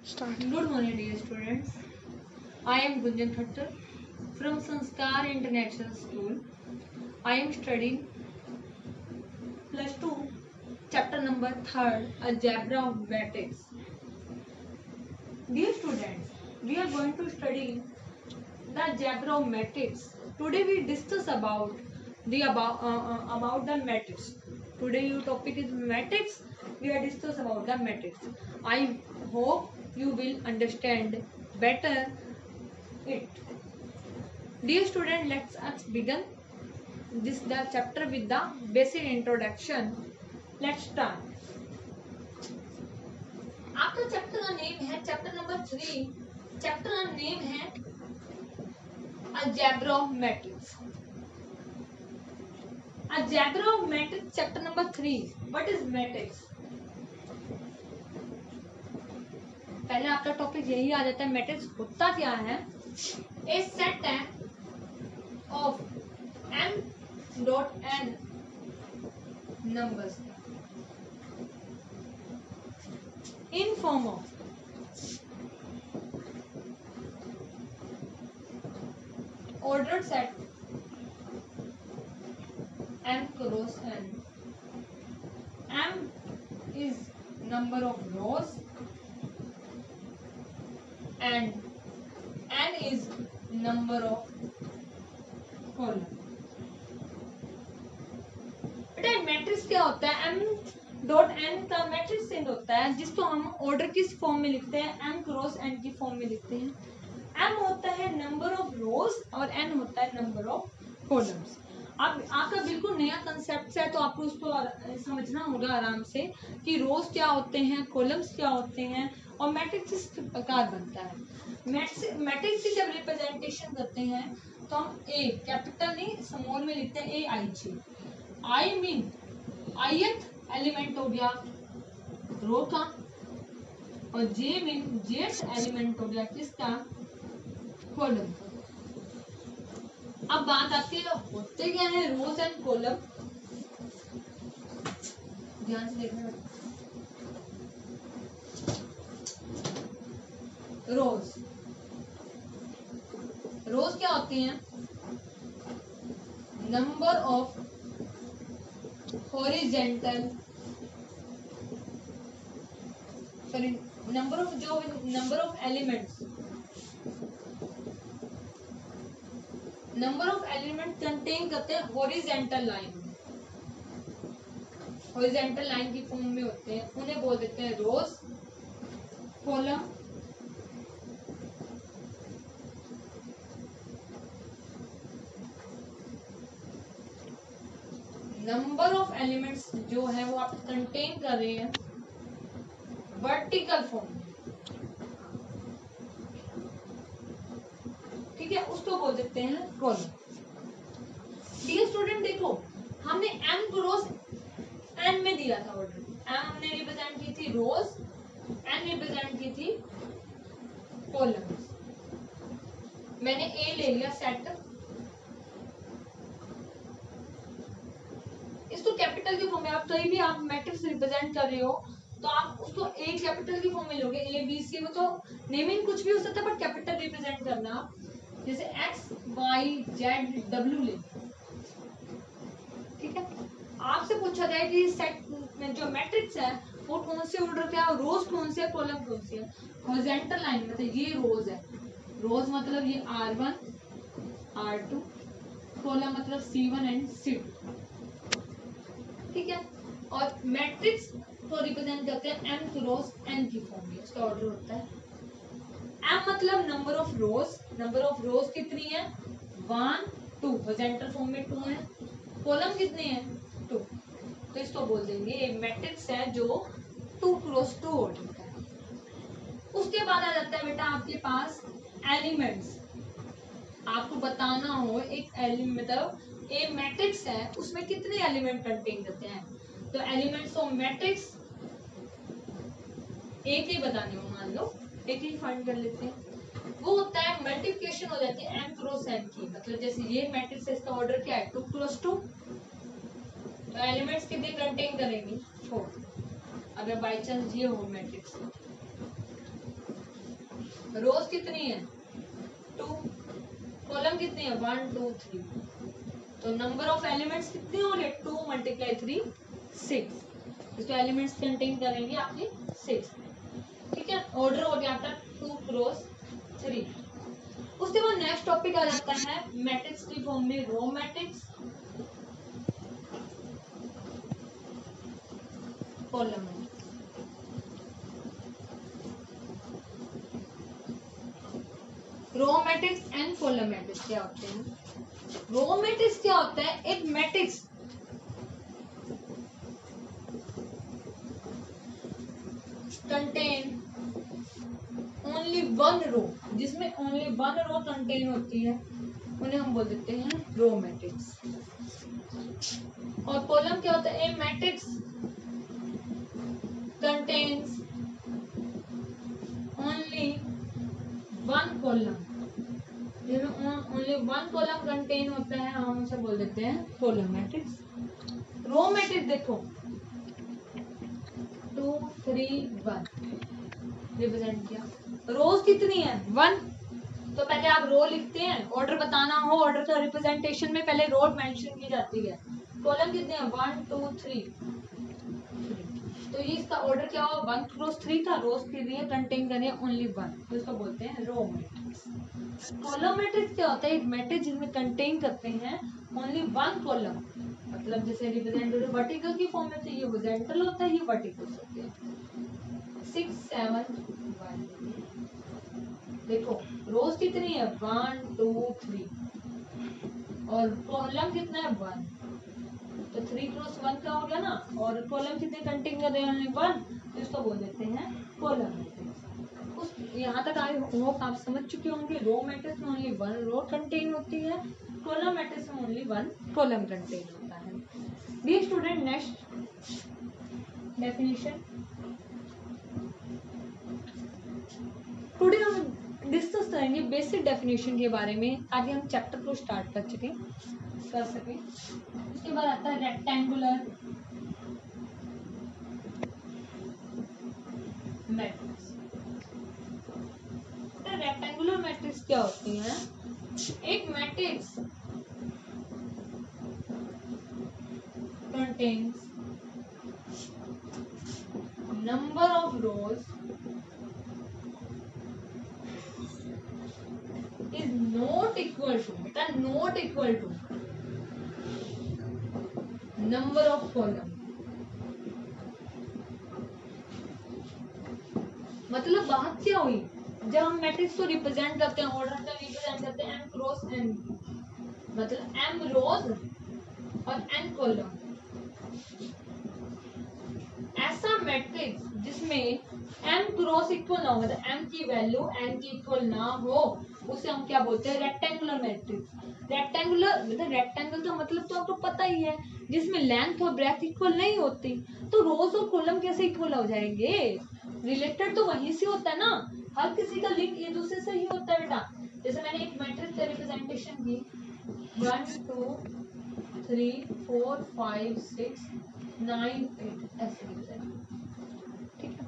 Start. Good morning, dear students. I am Gunjan Khattar from Sanskar International School. I am studying plus 2, chapter number 3, Algebra of Matrix. Dear students, we are going to study the algebra of matrix. Today we discuss about the matrix. Today your topic is matrix. We are discuss about the matrix. I hope you will understand better it. Dear student, let's us begin the chapter with the basic introduction. Let's start. आपका chapter का name है chapter number 3. Chapter का name है Algebra of Matrix. Algebra of Matrix, chapter number 3. What is matrix? पहले आपका topic यही आ जाता है मैट्रिक्स होता क्या है. ए सेट है of m dot n numbers in form of ordered set m cross n. M is number of rows and n is number of column. बेटा मैट्रिक्स क्या होता है. m डॉट n का मैट्रिक्स सेट होता है जिसको हम ऑर्डर किस फॉर्म में लिखते हैं, m क्रॉस n की फॉर्म में लिखते हैं. m होता है नंबर ऑफ रोज और n होता है नंबर ऑफ कॉलम्स. अब आपका बिल्कुल नया कंसेप्ट है तो आपको उसको समझना होगा आराम से कि रोज क्या होते हैं, कॉलम्स क्या होते हैं और मैट्रिक्स किस प्रकार बनता है. मैट्रिक्स की जब रिप्रेजेंटेशन करते हैं तो हम ए कैपिटल नहीं स्मॉल में लिखते हैं. ए आई जी. आई मीन ith एलिमेंट हो गया रो का और जे मीन जेथ एलिमेंट हो गया किसका, कॉलम. अब बात आती है होते क्या है रोज एंड कॉलम. ध्यान से देखना. रोज क्या होती हैं, number of horizontal sorry number of elements contain करते हैं हॉरिजेंटल लाइन. हॉरिजेंटल लाइन की फॉर्म में होते हैं उन्हें बोल देते हैं रोज, कॉलम. नंबर ऑफ एलिमेंट्स जो है वो आप कंटेन कर रहे हैं वर्टिकल फॉर्म. ठीक है, उसको बोल देते हैं कॉलम. डियर स्टूडेंट देखो हमने m क्रॉस n में दिया था ऑर्डर. m हमने रिप्रेजेंट की थी रोज, n रिप्रेजेंट की थी कॉलम्स. मैंने a ले लिया सेट. इसको कैपिटल की फॉर्म में आप कहीं भी आप मैट्रिक्स रिप्रेजेंट कर रहे हो तो आप उसको ए कैपिटल की फॉर्म में लोगे. ए बी सी वो तो नेमिंग कुछ भी हो सकता है बट कैपिटल रिप्रेजेंट करना. जैसे एक्स वाई जेड डब्ल्यू ले. ठीक है, आपसे पूछा जाए कि सेट में जो मैट्रिक्स है वो कौन से ऑर्डर का है, रोज कौन से है, कॉलम कौन से है. हॉरिजॉन्टल लाइन मतलब ये रोज है. रोज मतलब ये r1 r2, कॉलम मतलब c1 एंड c2. ठीक है, और मैट्रिक्स को रिप्रेजेंट करते हैं m क्रॉस n की फॉर्म में. इसका ऑर्डर होता है m मतलब number of rose. Number of रोज कितनी है 1 2. हॉरिजॉन्टल फॉर्म में 2 है. कॉलम कितने हैं 2. तो इसको बोल देंगे एक मैट्रिक्स है जो 2 क्रॉस 2 ऑर्डर का है. उसके बाद आ जाता है बेटा आपके पास एलिमेंट्स. आपको बताना हो एक एलिमेंट मतलब एक मैट्रिक्स है उसमें कितने एलिमेंट कंटेन करते हैं. तो एलिमेंट्स ऑफ मैट्रिक्स एक ही बताने हो, मान लो एक ही फाइंड कर लेते हैं. वो होता है मल्टीप्लिकेशन हो जाती है m क्रॉस n की. मतलब जैसे ये मैट्रिक्स है इसका ऑर्डर क्या है 2 क्रॉस 2. तो एलिमेंट्स कितने कंटेन करेंगे 4. अगर बाय चांस ये हो मैट्रिक्स रोज कितनी है 2, कॉलम कितनी है 1 2 3, तो नंबर ऑफ एलिमेंट्स कितने हो रहे 2 × 3 6, इसमें एलिमेंट्स कंटेन करेंगे आपके 6, ठीक है। ऑर्डर हो गया था 2 × 3। उसके बाद नेक्स्ट टॉपिक आ जाता है मैट्रिक्स की फॉर्म में row matrix, column matrix. Row matrix and column matrix क्या होते हैं? रो मैट्रिक्स क्या होता है? एक matrix contain only one row, जिसमें ओनली वन रो कंटेन होती है, उन्हें हम बोल देते हैं रो मैट्रिक्स। और कॉलम क्या होता है? A matrix contains only one column, जिसमें ओनली वन कॉलम कंटेन होता है, हम उसे बोल देते हैं कॉलम मैट्रिक्स। रो मैट्रिक्स देखो 2 3 1 रिप्रेजेंट किया। रोज कितनी है 1, तो पहले आप रो लिखते हैं, ऑर्डर बताना हो, ऑर्डर का रिप्रेजेंटेशन में पहले रो मेंशन की जाती है। कॉलम कितने हैं 1 2 3, तो ये इसका ऑर्डर क्या हो 1 × 3 था, रोज के लिए कंटेन करें ओनली 1, तो इसको बोलते हैं रो मैट्रिक्स। कॉलम मैट्रिक्स क्या होता है? एक मैट्रिक्स जिसमें कंटेन करते हैं ओनली वन कॉलम, मतलब जैसे रिप्रेजेंट वर्टिकल की फॉर्म में, तो ये हॉरिजॉन्टल होता है, ये वर्टिकल होते हैं। 6 7 1, देखो रोज कितनी है 1 2 3 और कॉलम कितना है 1, तो 3 × 1 का हो गया ना, और कॉलम कितने कंटेन कर रहे हैं ओनली 1, तो इसको बोल देते हैं कॉलम मैट्रिक्स। उस यहाँ तक आई होप आप समझ चुके होंगे। रो मैट्रिक्स में ओनली वन रो कंटेन होती है, कॉलम मैट्रिक्स में ओनली वन कॉलम कंटेन होता है। Dear student, next definition today हम डिस्कस करेंगे बेसिक डेफिनेशन के बारे में, ताकि हम चैप्टर को स्टार्ट कर सकें। उसके बाद आता है रेक्टेंगुलर मैट्रिक्स। रेक्टेंगुलर मैट्रिक्स क्या होती है? एक matrix contains number of rows is not equal to number of column। मतलब बात क्या हुई? जब हम मैट्रिक्स को रिप्रेजेंट करते हैं, ऑर्डर का रिप्रेजेंट करते हैं m क्रॉस n, मतलब m रोज और n कॉलम, ऐसा मैट्रिक्स जिसमें m क्रॉस इक्वल ना हो, मतलब m की वैल्यू n की इक्वल ना हो, उसे हम क्या बोलते हैं? Rectangular matrix. रेक्टेंगुलर मतलब रेक्टेंगल का मतलब तो आपको पता ही है, जिसमें लेंथ और ब्रेथ इक्वल नहीं होती, तो रोज और कॉलम कैसे इक्वल हो जाएंगे? रिलेटेड तो वहीं से होता है ना, हर किसी का लिंक एक दूसरे से ही होता है बेटा। जैसे मैंने एक मैट्रिक्स का रिप्रेजेंटेशन की 1 2 3 4 5 6 9 8 ऐसे रिप्रेजेंट, ठीक है।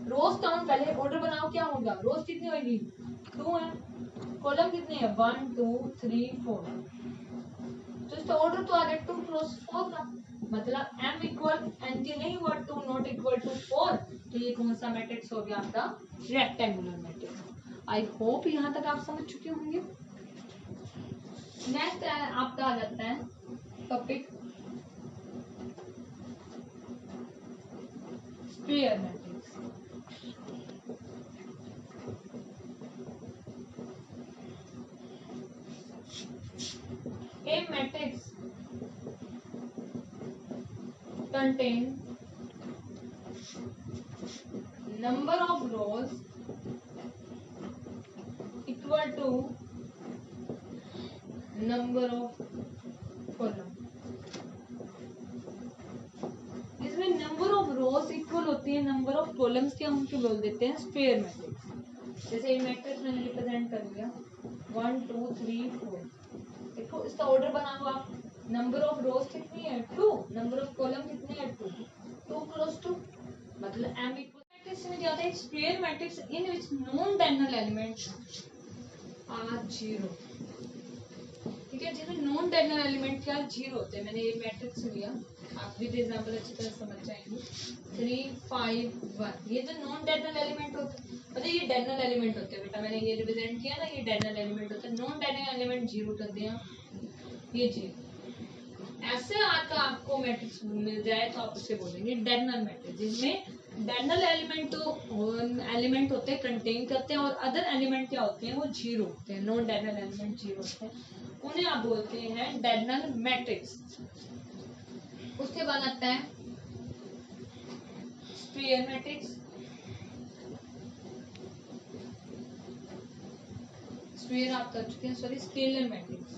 रोज काउंट पहले ऑर्डर बनाओ, क्या होगा? रोज कितनी होगी 2 है, कॉलम कितने हैं 1 2 3 4, तो इसका ऑर्डर तो आ गया 2 × 4 का, मतलब m इक्वल n के नहीं हुआ 2 नॉट इक्वल टू 4, तो ये कौन सा मैट्रिक्स हो गया आपका? Rectangular matrix. आई होप यहाँ तक आप समझ चुके होंगे। नेक्स्ट आपका आ जाता है topic square matrix. A matrix contain number of rows equal to number of column, जिसमें नंबर ऑफ रोज इक्वल होती है नंबर ऑफ कॉलम्स के, हम बोल देते हैं स्क्वायर मैट्रिक्स। जैसे ये मैट्रिक्स मैंने रिप्रेजेंट कर लिया 1 2 3 4, देखो इसका ऑर्डर बनाओ आप, नंबर ऑफ रोज कितनी है 2, नंबर ऑफ कॉलम कितनी है 2 2 × 2, मतलब m इक्वल मैट्रिक्स में क्या होता है, square matrix in which non diagonal elements are zero. ठीक है, जिसमें नॉन डायगोनल एलिमेंट क्या जीरो होते हैं। मैंने ये मैट्रिक्स लिया, आप भी एग्जांपल अच्छी तरह समझ जाएंगे। 3 5 1 ये तो नॉन डायगोनल एलिमेंट होते हैं, मतलब ये डायगोनल एलिमेंट होते हैं बेटा, मैंने ये रिप्रेजेंट किया ना, ये डायगोनल एलिमेंट होते हैं। नॉन डायगोनल एलिमेंट जीरो कर दिया, ये जीरो। ऐसे आता आपको मैट्रिक्स मिल जाए तो आप उसे बोलेंगे डायगोनल मैट्रिक्स, जिसमें डायगोनल एलिमेंट तो एलिमेंट होते हैं कंटेन करते हैं, और अदर एलिमेंट क्या होते हैं, वो जीरो होते हैं। नॉन डायगोनल एलिमेंट जीरो होते हैं, उन्हें आप बोलते हैं डायगोनल मैट्रिक्स। उसके बाद आता है स्क्वायर मैट्रिक्स। स्क्वायर आप कर चुके हैं, सॉरी स्केलर मैट्रिक्स।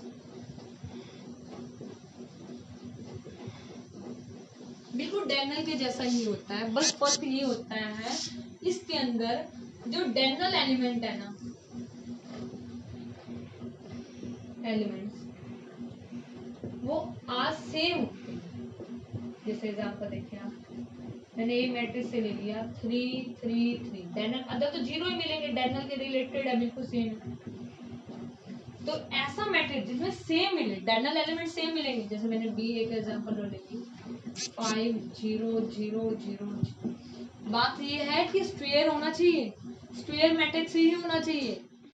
बिल्कुल डायगोनल के जैसा ही होता है, बस फर्क ये होता है इसके अंदर जो डायगोनल एलिमेंट है ना, एलिमेंट्स वो आज सेम होते हैं। जैसे एग्जांपल देखिए आप, मैंने ये मैट्रिक्स से ले लिया 3 3 3, डायगोनल अदर तो जीरो ही मिलेंगे, डायगोनल के रिलेटेड है, बिल्कुल सेम। तो ऐसा मैट्रिक्स जिसमें सेम मिले, डायगोनल एलिमेंट सेम मिलेंगे, जैसे मैंने बी एक एग्जांपल ले ली 5 0 0 0। बात ये है कि स्क्वायर होना चाहिए, स्क्वायर मैट्रिक्स ही होना चाहिए,